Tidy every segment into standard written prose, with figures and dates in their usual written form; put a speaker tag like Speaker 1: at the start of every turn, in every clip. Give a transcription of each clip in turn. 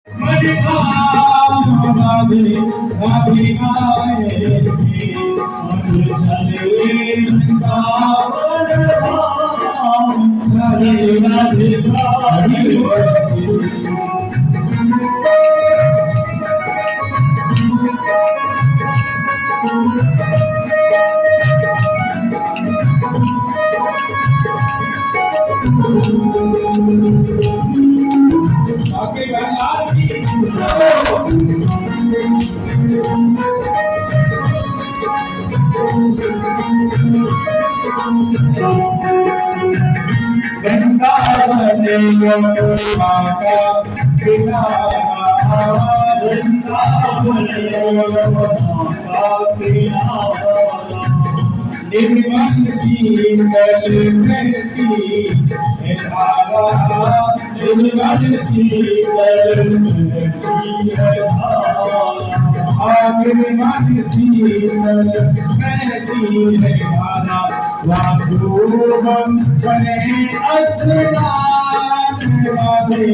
Speaker 1: Radhe Radhe निर्मल शीतल महती है धारा निर्मल शीतल महती है धारा निर्मल शीतल महती है धारा वाधूम बने अस्नान वादे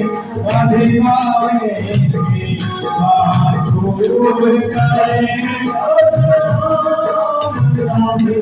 Speaker 1: वादे वादे वाधूम करे Radhe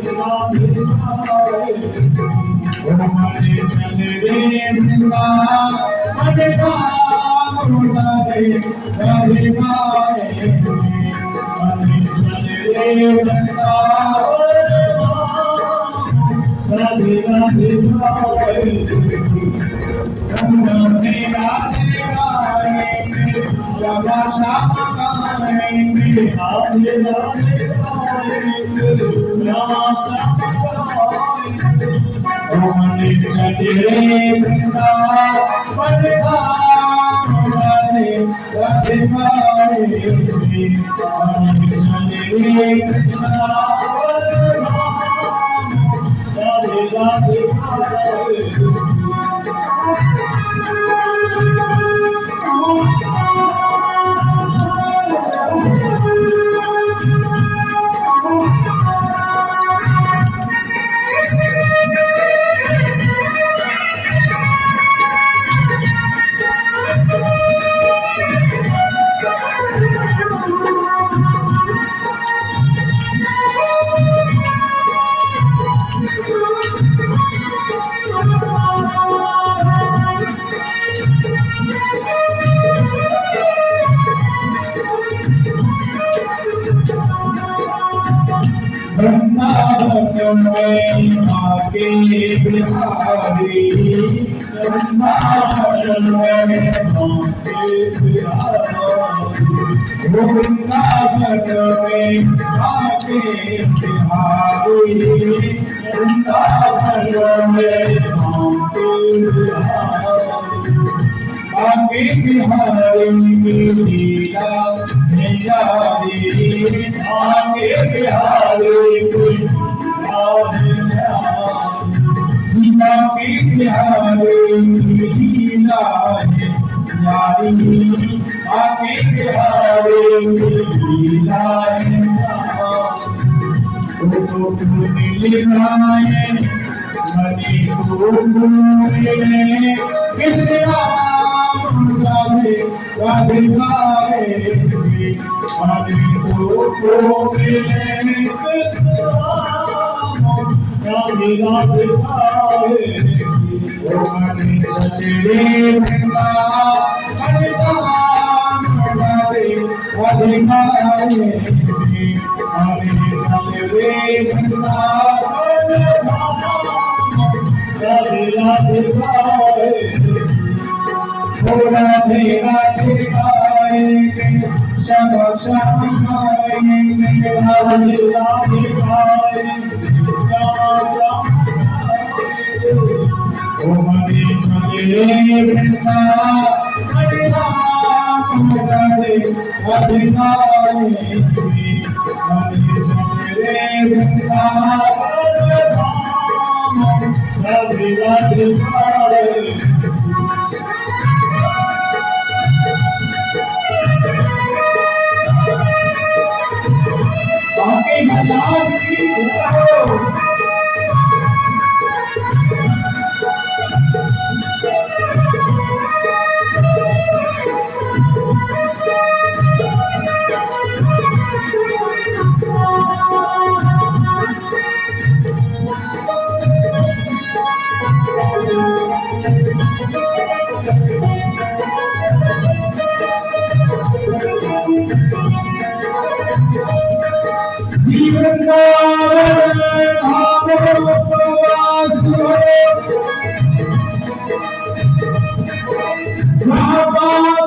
Speaker 1: Radhe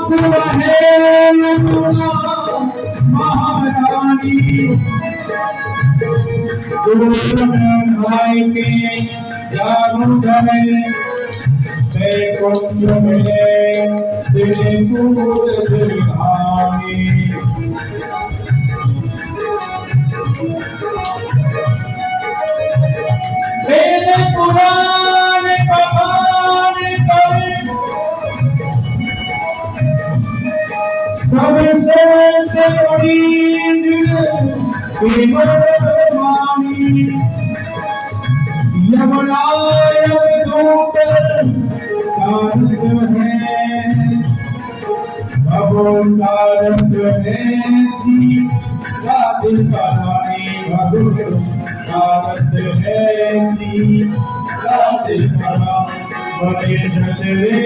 Speaker 1: सुबहे यमुना महारानी भाई के जागो गए से कुंज में तेरे दूर दिखाई तेरे पुराण कहान करे सबसे बड़ी मानी यमुनायम दूत कारत है कारत है सी राधे करानी भगुर कारत है सी राधे करा बड़े जले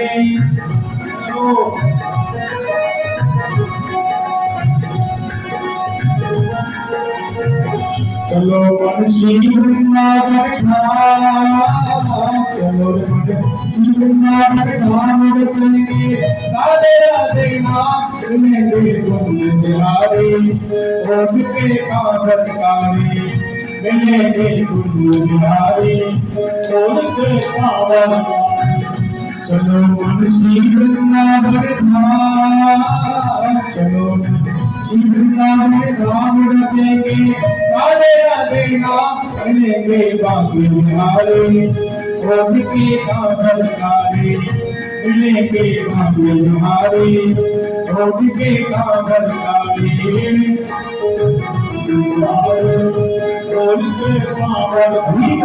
Speaker 1: चलो बंशी वृंदावन धाम चलो बंशी वृंदावन धाम चलेंगे राधे राधे नाम सुनेंगे कुंज बिहारी ओम के कांवरकारी मिलेंगे कुंज बिहारी ओम के कांवरकारी चलो बंशी वृंदावन धाम चलो श्री वृंदावन धाम रखेंगे राधे राधे नाम सुनेंगे बाबू बिहारी ओम के कांवरकारी मिलेंगे बाबू बिहारी ओम के कांवरकारी ओम के कांवरकारी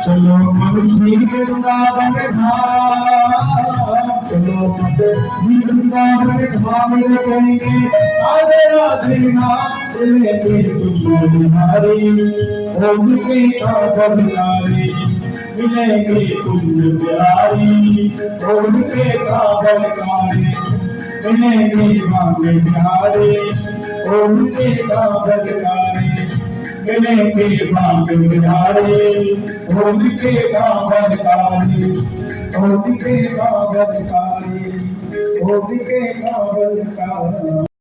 Speaker 1: चलो श्री वृंदावन धाम चलो श्री वृंदावन धाम करेंगे राधे राधे नाम सुनेंगे कुंज बिहारी ओम के कांवरकारी मिलेंगे कुंज बिहारी ओम के कांवरकारी मिलेंगे बाबू बिहारी ओम के कांवरकारी मिलेंगे बाबू बिहारी ओम के कांवरकारी ओम के कांवरकारी ओम के कांवरकारी।